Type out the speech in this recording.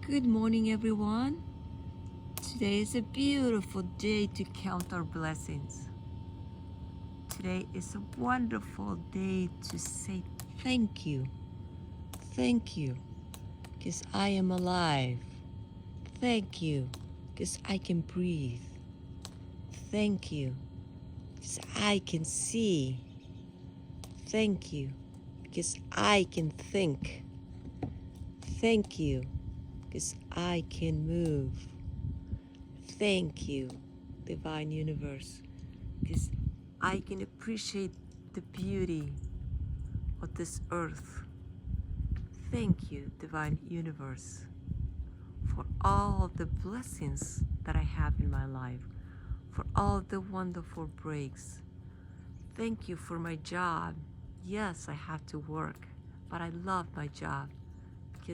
Good morning, everyone. Today is a beautiful day to count our blessings. Today is a wonderful day to say thank you. Thank you, because I am alive. Thank you, because I can breathe. Thank you, because I can see. Thank you, because I can think. Thank you, because I can move. Thank you, Divine Universe, because I can appreciate the beauty of this earth. Thank you, Divine Universe, for all the blessings that I have in my life, for all the wonderful breaks. Thank you for my job. Yes, I have to work, but I love my job.